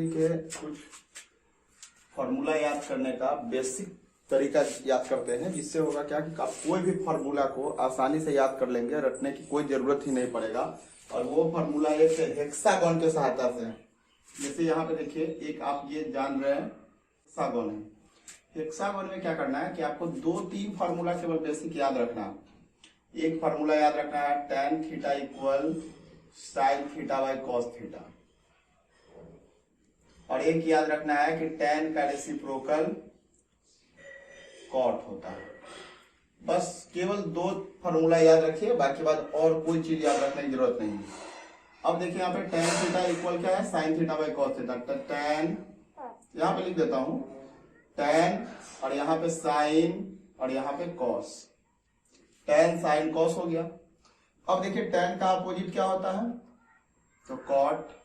Geometry के कुछ formula याद करने का बेसिक तरीका याद करते हैं, जिससे होगा क्या कि आप कोई भी फॉर्मूला को आसानी से याद कर लेंगे, रटने की कोई जरूरत ही नहीं पड़ेगा। और वो फॉर्मूला एक हेक्सागन के सहायता से है। जैसे यहाँ पे देखिए, एक आप ये जान रहे हैं हेक्सागन है। हेक्सागन में क्या करना है कि आपको 2-3 फार्मूला केवल बेसिक याद रखना है। एक फार्मूला याद रखना है tan theta equal sin theta by cos theta, और एक याद रखना है कि tan का रेसिप्रोकल cot होता है। बस केवल 2 फार्मूला याद रखिए, बाकी बात और कोई चीज याद रखने की जरूरत नहीं है। अब देखिए यहाँ पे tan थीटा इक्वल क्या है, sin theta by cos theta. तो tan यहाँ पे लिख देता हूं tan, और यहाँ पे sin, और यहाँ पे cos। tan sin cos हो गया। अब देखिए tan का अपोजिट क्या होता है, तो cot।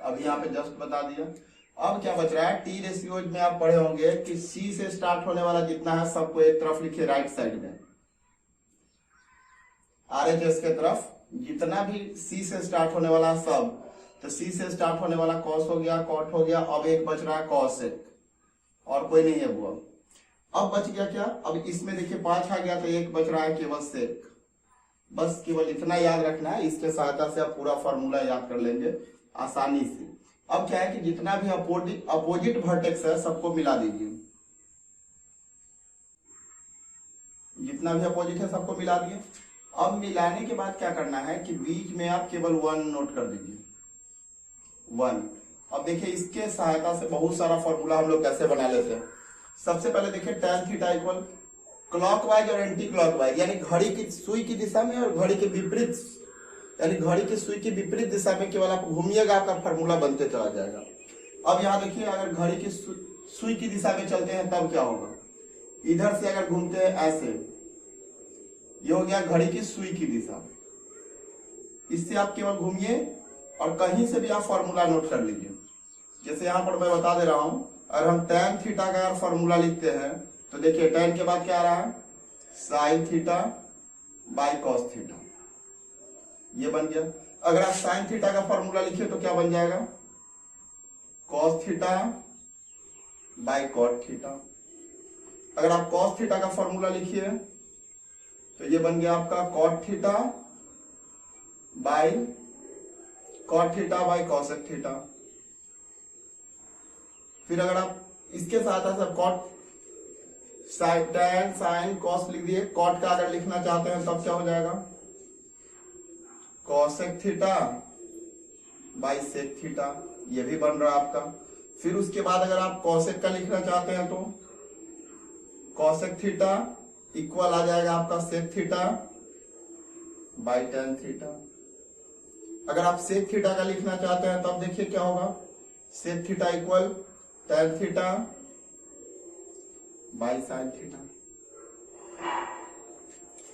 अब यहाँ पे जस्ट बता दिया। अब क्या बच रहा है, टी रेशियोज में आप पढ़े होंगे कि C से स्टार्ट होने वाला जितना है सबको एक तरफ लिखिए राइट साइड में, RHS के तरफ जितना भी C से स्टार्ट होने वाला सब, तो C से स्टार्ट होने वाला cos हो गया, cot हो गया। अब एक बच रहा है cosec, और कोई नहीं है वो। अब बच गया क्या, अब इसमें देखिए 5 आ गया, तो एक बच रहा है केवल sec। बस केवल इतना याद रखना है, इसके सहायता से आप पूरा फॉर्मूला याद कर लेंगे आसानी से। अब क्या है कि जितना भी अपोजिट वर्टेक्स है सबको मिला दीजिए, जितना भी अपोजिट है सबको मिला दिए। अब मिलाने के बाद क्या करना है कि बीच में आप केवल 1 नोट कर दीजिए, 1। अब देखिए इसके सहायता से बहुत सारा फॉर्मूला हम लोग कैसे बना लेते हैं। सबसे पहले देखिए tan थीटा इक्वल क्लॉकवाइज और एंटी क्लॉकवाइज, यानी घड़ी की सुई की दिशा में और घड़ी के विपरीत, यानी घड़ी की सुई की विपरीत दिशा में केवल आप घूमिएगा, आपका फॉर्मूला बनते चला जाएगा। अब यहाँ देखिए, अगर घड़ी की सुई की दिशा में चलते हैं तब क्या होगा, इधर से अगर घूमते हैं ऐसे, ये हो गया घड़ी की सुई की दिशा। इससे आप केवल घूमिए और कहीं से भी आप फॉर्मूला नोट कर लीजिए। जैसे यहाँ पर मैं बता दे रहा हूं, अगर हम tan थीटा का फॉर्मूला लिखते हैं तो देखिए tan के बाद क्या आ रहा है, sin theta by cos theta, ये बन गया। अगर आप sin थीटा का फॉर्मूला लिखिए तो क्या बन जाएगा, cos theta by cot theta. अगर आप cos थीटा का फॉर्मूला लिखिए तो ये बन गया आपका cot theta by cot theta by cosec theta. फिर अगर आप इसके साथ साथ cot tan sin cos लिख दिए, cot का अगर लिखना चाहते हैं तब क्या हो जाएगा, cosec theta by sec theta, ये भी बन रहा है आपका। फिर उसके बाद अगर आप cosec का लिखना चाहते हैं तो cosec थीटा इक्वल आ जाएगा आपका sec theta by tan theta. अगर आप sec थीटा का लिखना चाहते हैं तब देखिए क्या होगा, sec theta equal tan theta by sin theta.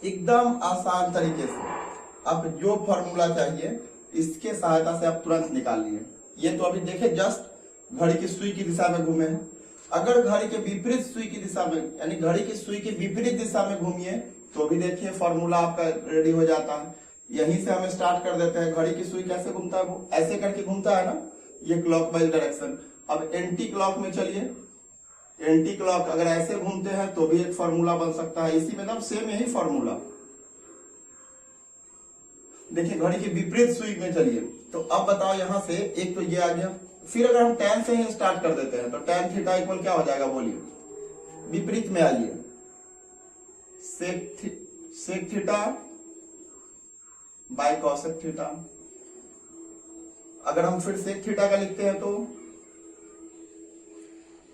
एकदम आसान तरीके से आप जो फॉर्मूला चाहिए इसके सहायता से आप तुरंत निकाल लिए। ये तो अभी देखे जस्ट घड़ी की सुई की दिशा में घूमे हैं। अगर घड़ी के विपरीत सुई की दिशा में, यानी घड़ी की सुई की विपरीत दिशा में घूमिए तो भी देखिए फॉर्मूला आपका रेडी हो जाता है। यहीं से हम स्टार्ट कर देते हैं। घड़ी की सुई कैसे घूमता है, वो ऐसे करके घूमता है ना, ये क्लॉकवाइज डायरेक्शन। अब एंटी क्लॉक में चलिए, एंटी क्लॉक अगर ऐसे घूमते हैं तो भी एक फॉर्मूला बन सकता है। इसी में ना सेम यही फॉर्मूला। देखिए घड़ी के विपरीत सुई में चलिए, तो अब बताओ यहां से एक तो ये आ गया। फिर अगर हम tan से ही स्टार्ट कर देते हैं तो tan थीटा इक्वल क्या हो जाएगा, बोलिए, विपरीत में आइए, sec theta by cosec theta. अगर हम फिर sec थीटा का लिखते हैं तो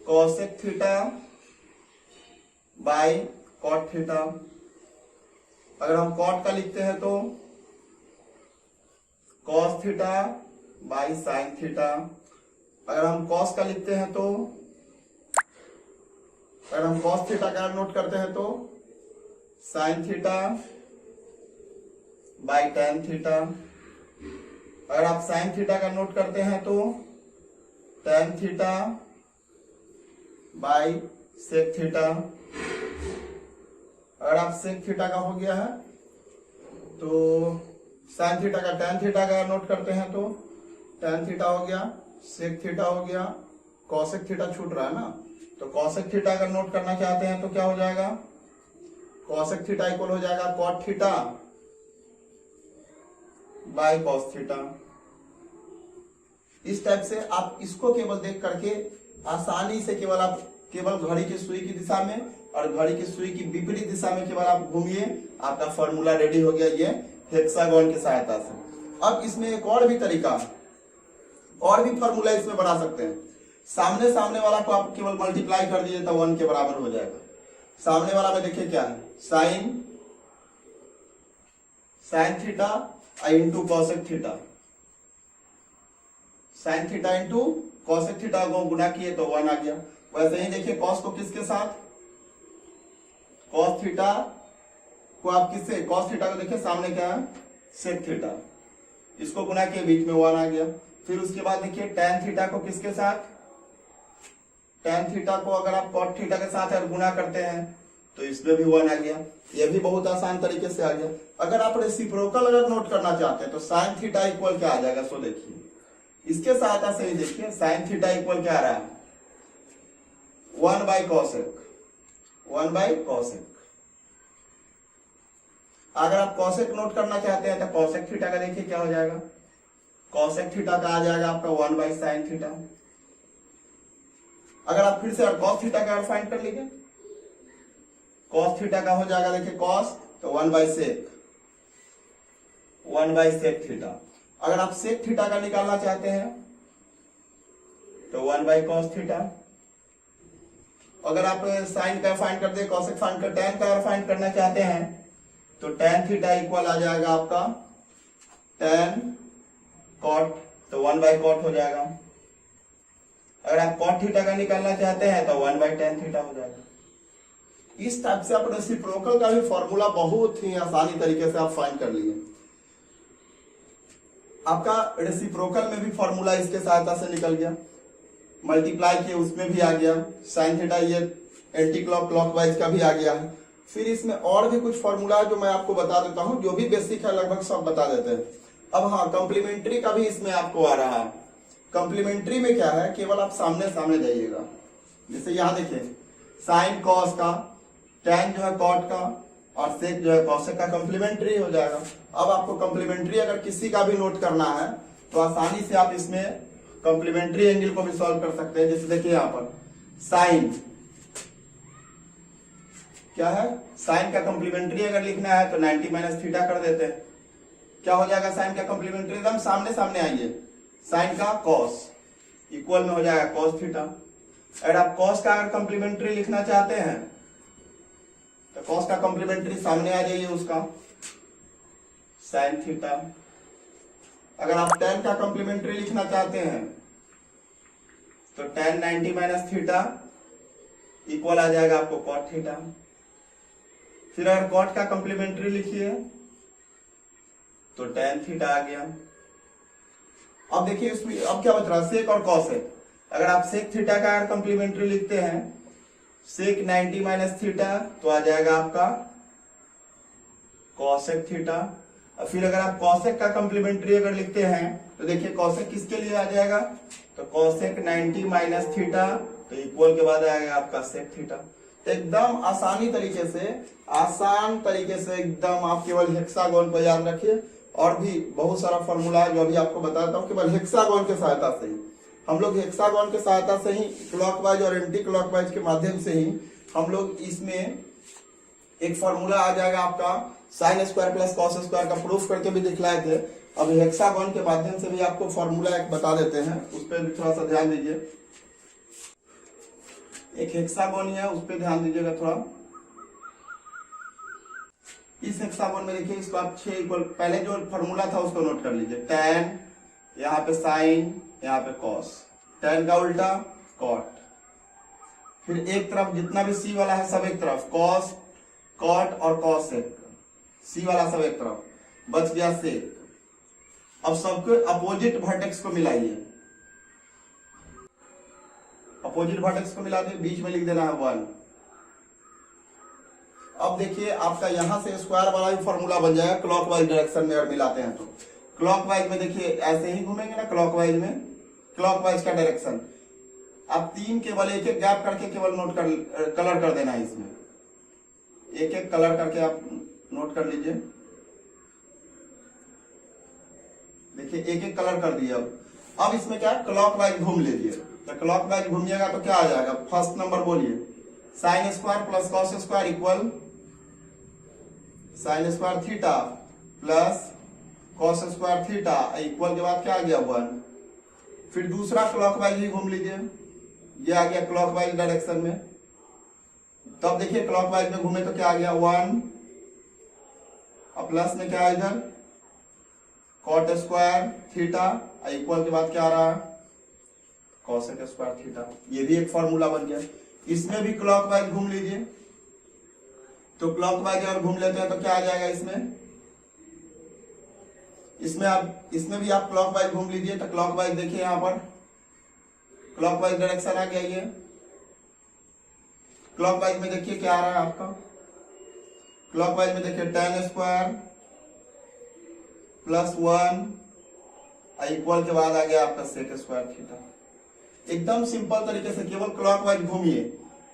cosec theta by cot theta. अगर हम cot का लिखते हैं तो cos theta by sin theta. अगर हम cos का लिखते हैं तो, अगर हम cos थीटा का नोट करते हैं तो sin theta by tan theta. अगर आप sin थीटा का नोट करते हैं तो tan theta by sec theta. अगर आप sec थीटा का हो गया है तो sin थीटा का tan थीटा का नोट करते हैं तो tan थीटा हो गया सेक थीटा हो गया, कॉसेक थीटा छूट रहा है ना, तो कॉसेक थीटा अगर नोट करना चाहते हैं तो क्या हो जाएगा, कॉसेक थीटा इक्वल हो जाएगा cot theta by cos theta. इस टाइप से आप इसको केवल देख करके आसानी से केवल आप केवल घड़ी की सुई की दिशा में और घड़ी की सुई की विपरीत दिशा में केवल आप घूमिए, आपका फॉर्मूला रेडी हो गया ये हेक्सागोन की सहायता से। अब इसमें एक और भी तरीका, और भी फॉर्मूला इसमें बना सकते हैं। सामने सामने वाला को आप केवल मल्टीप्लाई कर दीजिए तो 1 के बराबर हो जाएगा। सामने वाला में देखिए क्या है, sine theta into cosec theta, sine theta into cosec theta को गुना किए तो 1 आ गया। वैसे ही देखिए कॉस को किसके साथ, कॉस थीटा को आप किससे, कॉस थीटा को देखिए सामने क्या है सेक थीटा, इसको गुना किए बीच में 1 आ गया। फिर उसके बाद देखिए टैन थीटा को किसके साथ, टैन थीटा को अगर आप कॉट थीटा के साथ गुना करते हैं तो इसमें भी 1 आ गया। ये भी बहुत आसान तरीके से आ गया। अगर आप रेसिप्रोकल अगर नोट करना चाहते हैं तो साइन थीटा इक्वल क्या आ जाएगा, सो देखिए इसके सहायता से ही देखिए साइन थीटा इक्वल क्या आ रहा है 1 बाई कॉसेक, 1 बाई कॉसेक। अगर आप कॉसेक नोट करना चाहते हैं तो कॉसेक थीटा का देखिए क्या हो जाएगा, कॉसेक थीटा का आ जाएगा आपका 1 बाई साइन थीटा। अगर आप फिर से कॉस थीटा का फाइंड कर लीजिए, कॉस थीटा का हो जाएगा देखिए कॉस तो 1 by sec, 1 by sec theta. अगर आप सेक थीटा का निकालना चाहते हैं तो 1 बाई कॉस थीटा। अगर आप साइन का फाइंड कर दे, कॉसेक फाइंड कर, टैन का फाइंड करना चाहते हैं तो टैन थीटा इक्वल आ जाएगा आपका टैन कॉट, तो 1 बाई कॉट हो जाएगा। अगर आप कॉट थीटा का निकालना चाहते हैं तो 1 बाई टैन थीटा हो जाएगा। इस टाइप से आप रेसिप्रोकल का भी फॉर्मूला बहुत ही आसानी तरीके से आप फाइंड कर लिए। आपका रेसिप्रोकल में भी फॉर्मूला इसके सहायता से निकल गया, मल्टीप्लाई किए उसमें भी आ गया, साइन थीटा ये एंटी क्लॉकवाइज का भी आ गया है। फिर इसमें और भी कुछ फॉर्मूला जो मैं आपको बता देता हूं, जो भी बेसिक है लगभग सब बता देते हैं। अब हाँ, कॉम्प्लीमेंट्री का भी इसमें आपको आ रहा है। कॉम्प्लीमेंट्री में क्या है, केवल आप सामने सामने जाइएगा। जैसे यहाँ देखिए साइन कॉस का, टैन जो है कॉट का और सेक जो है कॉसेक का कॉम्प्लीमेंट्री हो जाएगा। अब आपको कॉम्प्लीमेंट्री अगर किसी का भी नोट करना है तो आसानी से आप इसमें कॉम्प्लीमेंट्री एंगल को भी सॉल्व कर सकते हैं। जैसे देखिए यहाँ पर साइन क्या है, साइन का कॉम्प्लीमेंट्री अगर लिखना है तो 90 माइनस थीटा कर देते हैं। क्या हो जाएगा साइन का कॉम्प्लीमेंट्री, एकदम सामने सामने आइए, साइन का कॉस इक्वल में हो जाएगा कॉस थीटा। अगर आप कॉस का अगर कॉम्प्लीमेंट्री लिखना चाहते हैं तो कॉस का कॉम्प्लीमेंट्री सामने आ जाइए उसका साइन थीटा। अगर आप टैन का कॉम्प्लीमेंट्री लिखना चाहते हैं तो टैन 90 माइनस थीटा इक्वल आ जाएगा आपको कॉट थीटा। फिर अगर कॉट का कॉम्प्लीमेंट्री लिखिए तो टैन थीटा आ गया। अब देखिए इसमें अब क्या बच रहा है, सेक और कॉसेक। अगर आप सेक थीटा का अगर कॉम्प्लीमेंट्री लिखते हैं सेक 90 माइनस थीटा तो आ जाएगा आपका कॉसेक थीटा। और फिर अगर आप कॉसेक का कॉम्प्लीमेंट्री अगर लिखते हैं तो देखिए कॉसेक किसके लिए आ जाएगा, तो कॉसेक 90 माइनस थीटा तो इक्वल के बाद आएगा आपका सेक थीटा। एकदम आसानी तरीके से, आसान तरीके से एकदम आप केवल हेक्सागोन को याद रखिए। और भी बहुत सारा फॉर्मूला है जो अभी आपको बताता हूँ, केवल हेक्सागोन के सहायता से ही हम लोग, हेक्सागोन के सहायता से ही क्लॉकवाइज और एंटी क्लॉकवाइज के माध्यम से ही हम लोग इसमें एक फॉर्मूला आ जाएगा आपका sign square plus cos square का प्रूफ करके भी दिखलाए थे। अब हेक्सागोन के माध्यम से भी आपको फॉर्मूला एक बता देते हैं, उस पर भी थोड़ा सा ध्यान दीजिए। एक हेक्सागोन है, उस पर ध्यान दीजिएगा थोड़ा। इस हेक्सागोन में देखिए इसको आप 6 इक्वल, पहले जो फॉर्मूला था उसको नोट कर लीजिए। टैन, यहाँ पे साइन, यहाँ पे कॉस, टैन का उल्टा कॉट, फिर एक तरफ जितना भी सी वाला है सब एक तरफ, कॉस, कॉट और कॉसेक, सी वाला सब एक तरफ, बच गया सेक। अब सबके अपोजिट वर्टेक्स को मिलाइए, अपोजिट वर्टेक्स को मिला दिए, बीच में लिख देना है 1। अब देखिए आपका यहां से स्क्वायर वाला भी फॉर्मूला बन जाएगा क्लॉकवाइज डायरेक्शन में अगर मिलाते हैं तो। क्लॉकवाइज में देखिए ऐसे ही घूमेंगे ना, क्लॉकवाइज में क्लॉकवाइज का डायरेक्शन। आप 3 केवल एक एक गैप करके केवल नोट कर, कलर कर देना है इसमें, एक एक कलर करके आप नोट कर लीजिए। देखिए एक एक कलर कर दिया। अब इसमें क्या क्लॉकवाइज घूम लीजिए, तो क्लॉकवाइज घूमिएगा तो क्या आ जाएगा, फर्स्ट नंबर बोलिए, sign square plus cos square equal sign square theta plus cos square theta, equal के बाद क्या आ गया 1। फिर दूसरा क्लॉकवाइज ही घूम लीजिए, ये आ गया क्लॉकवाइज डायरेक्शन में। तब देखिए क्लॉकवाइज में घूमे तो क्या आ गया 1, और प्लस में क्या है इधर कॉट स्क्वायर थीटा, इक्वल के बाद क्या आ रहा है कॉसेक स्क्वायर थीटा। ये भी एक फॉर्मूला बन गया। इसमें भी क्लॉकवाइज घूम लीजिए, तो क्लॉकवाइज अगर घूम लेते हैं तो क्या आ जाएगा इसमें भी आप क्लॉकवाइज घूम लीजिए। तो क्लॉकवाइज देखिए यहां पर क्लॉकवाइज डायरेक्शन आ गया। ये क्लॉकवाइज में देखिए क्या आ रहा है आपका, क्लॉकवाइज में देखिए tan स्क्वायर प्लस 1 इक्वल के बाद आ गया आपका सेक स्क्वायर थीटा। एकदम सिंपल तरीके से केवल क्लॉकवाइज घूमिए,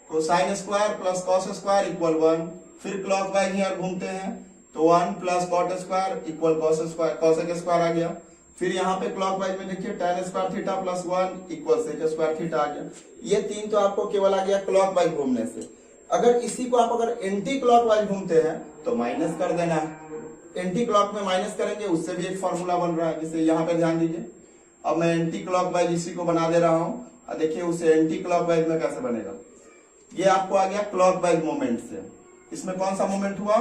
तो sine square plus cos square equal 1। फिर क्लॉकवाइज यहाँ घूमते हैं तो 1 plus cot square equal cos square, cosec square आ गया। फिर यहाँ पे क्लॉकवाइज में देखिए tan square theta plus 1 equal sec square theta आ गया। ये 3 तो आपको केवल आ गया क्लॉकवाइज घूमने से। अगर इसी को आप अगर एंटी क्लॉकवाइज घूमते हैं तो माइनस कर देना है, एंटी क्लॉक में माइनस करेंगे, उससे भी एक फॉर्मूला बन रहा है, जिसे यहाँ पे ध्यान दीजिए। अब मैं एंटी क्लॉकवाइज इसी को बना दे रहा हूं, और देखिए उसे एंटी क्लॉकवाइज में कैसे बनेगा। ये आपको आ गया क्लॉकवाइज मोमेंट से। इसमें कौन सा मोमेंट हुआ,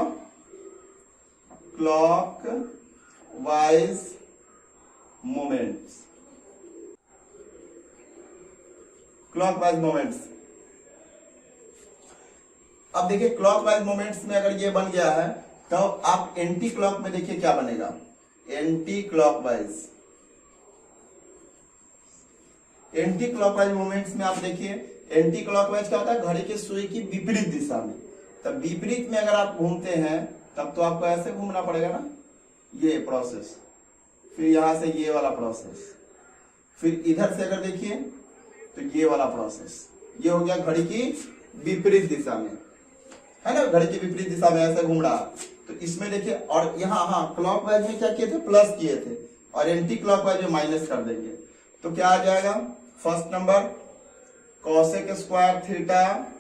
क्लॉकवाइज मोमेंट्स, क्लॉकवाइज मोमेंट्स। अब देखिए क्लॉकवाइज मोमेंट्स में अगर ये बन गया है तो आप एंटी क्लॉक में देखिए क्या बनेगा, anti clockwise. Anti clockwise moments में आप देखिए एंटी क्लॉकवाइज क्या होता है, घड़ी के सुई की विपरीत दिशा में। तब विपरीत में अगर आप घूमते हैं तब तो आपको ऐसे घूमना पड़ेगा ना, ये प्रोसेस, फिर यहां से ये वाला प्रोसेस, फिर इधर से अगर देखिए तो ये वाला प्रोसेस। ये हो गया घड़ी की विपरीत दिशा में, है ना, घड़ी की विपरीत दिशा में ऐसे घूम रहा। तो इसमें देखिए, और यहाँ हाँ क्लॉकवाइज में क्या किए थे, प्लस किए थे, और एंटी क्लॉकवाइज में माइनस कर देंगे। तो क्या आ जाएगा, first number cosec square theta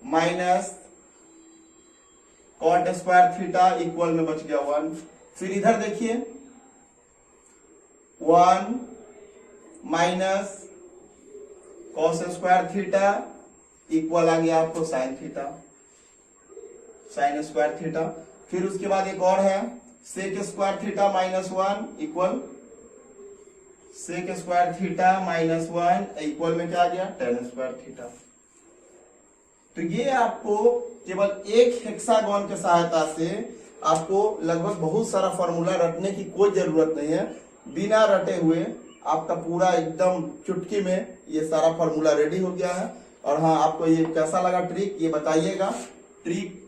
minus cot square theta equal में बच गया 1। फिर इधर देखिए 1 minus cos square theta equal आ गया आपको sine theta, sine square theta. फिर उसके बाद एक और है sec square theta minus 1 equal sec square theta minus 1 equal में क्या आ गया tan स्क्वायर थीटा। तो ये आपको केवल एक हेक्सागोन के सहायता से आपको लगभग बहुत सारा फॉर्मूला रटने की कोई जरूरत नहीं है। बिना रटे हुए आपका पूरा एकदम चुटकी में ये सारा फॉर्मूला रेडी हो गया है। और हाँ, आपको ये कैसा लगा ट्रिक, ये बताइएगा। ट्रिक